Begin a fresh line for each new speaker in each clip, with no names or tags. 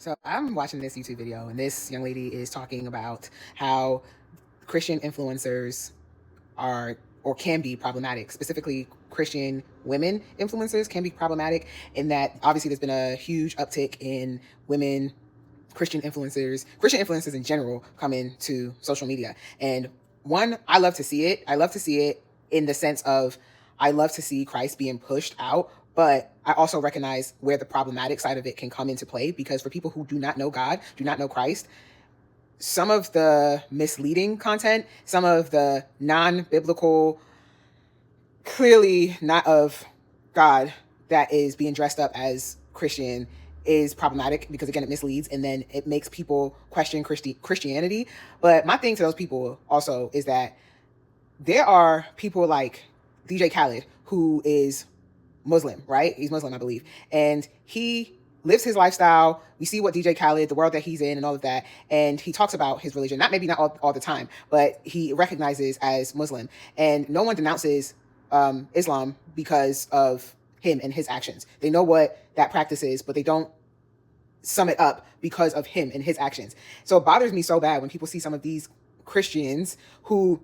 So I'm watching this YouTube video, and this young lady is talking about how Christian influencers are or can be problematic. Specifically, Christian women influencers can be problematic in that obviously there's been a huge uptick in women Christian influencers in general coming to social media. And one, I love to see it. I love to see it in the sense of I love to see Christ being pushed out, but I also recognize where the problematic side of it can come into play, because for people who do not know God, do not know Christ, some of the misleading content, some of the non-biblical, clearly not of God, that is being dressed up as Christian is problematic, because again, it misleads and then it makes people question Christianity. But my thing to those people also is that there are people like DJ Khaled, who is Muslim, right? He's Muslim, I believe. And he lives his lifestyle. We see what DJ Khaled, the world that he's in and all of that. And he talks about his religion, maybe not all the time, but he recognizes as Muslim. And no one denounces Islam because of him and his actions. They know what that practice is, but they don't sum it up because of him and his actions. So it bothers me so bad when people see some of these Christians who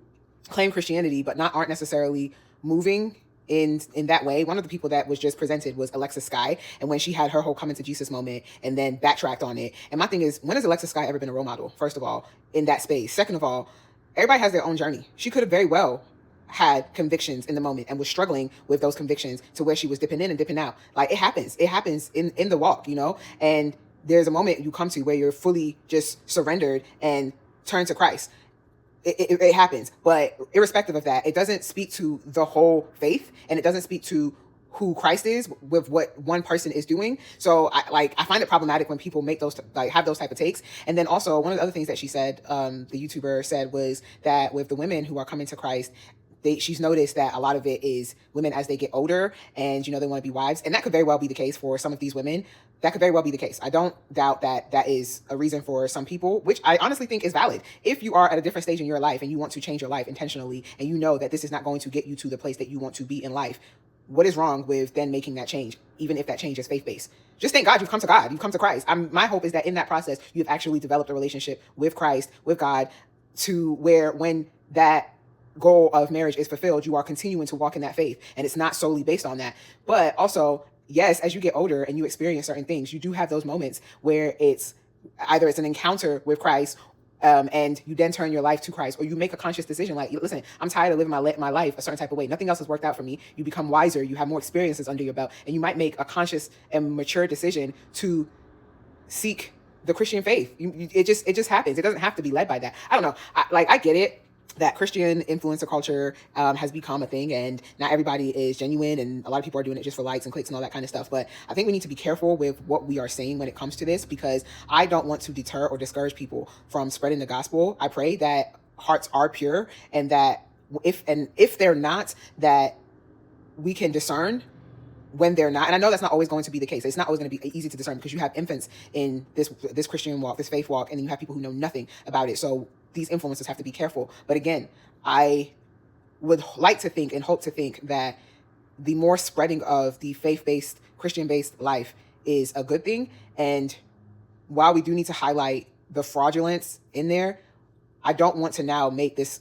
claim Christianity but aren't necessarily moving in that way. One of the people that was just presented was Alexa Sky, and when she had her whole coming to Jesus moment and then backtracked on it. And my thing is, when has Alexa Sky ever been a role model, first of all, in that space? Second of all, everybody has their own journey. She could have very well had convictions in the moment and was struggling with those convictions to where she was dipping in and dipping out. Like, it happens in the walk, and there's a moment you come to where you're fully just surrendered and turn to Christ. It happens. But irrespective of that, it doesn't speak to the whole faith, and it doesn't speak to who Christ is with what one person is doing. So I find it problematic when people make those, have those type of takes. And then also, one of the other things that she said, the YouTuber said, was that with the women who are coming to Christ, she's noticed that a lot of it is women as they get older and, they want to be wives. And that could very well be the case for some of these women. That could very well be the case. I don't doubt that that is a reason for some people, which I honestly think is valid. If you are at a different stage in your life and you want to change your life intentionally, and you know that this is not going to get you to the place that you want to be in life, what is wrong with then making that change, even if that change is faith-based? Just thank God you've come to God. You've come to Christ. My hope is that in that process, you've actually developed a relationship with Christ, with God, to where when that goal of marriage is fulfilled, you are continuing to walk in that faith, and it's not solely based on that. But also, yes, as you get older and you experience certain things, you do have those moments where it's either it's an encounter with Christ, and you then turn your life to Christ, or you make a conscious decision like, listen, I'm tired of living my life a certain type of way. Nothing else has worked out for me. You become wiser, you have more experiences under your belt, and you might make a conscious and mature decision to seek the Christian faith. It just happens. It doesn't have to be led by that. I don't know. I get it that Christian influencer culture has become a thing, and not everybody is genuine, and a lot of people are doing it just for likes and clicks and all that kind of stuff. But I think we need to be careful with what we are saying when it comes to this, because I don't want to deter or discourage people from spreading the gospel. I pray that hearts are pure, and that if they're not, that we can discern when they're not. And I know that's not always going to be the case. It's not always going to be easy to discern, because you have infants in this Christian walk, this faith walk, and then you have people who know nothing about it. So these influencers have to be careful. But again, I would like to think and hope to think that the more spreading of the faith-based, Christian-based life is a good thing. And while we do need to highlight the fraudulence in there, I don't want to now make this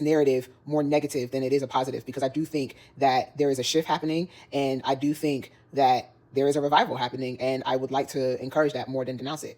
narrative more negative than it is a positive, because I do think that there is a shift happening, and I do think that there is a revival happening, and I would like to encourage that more than denounce it.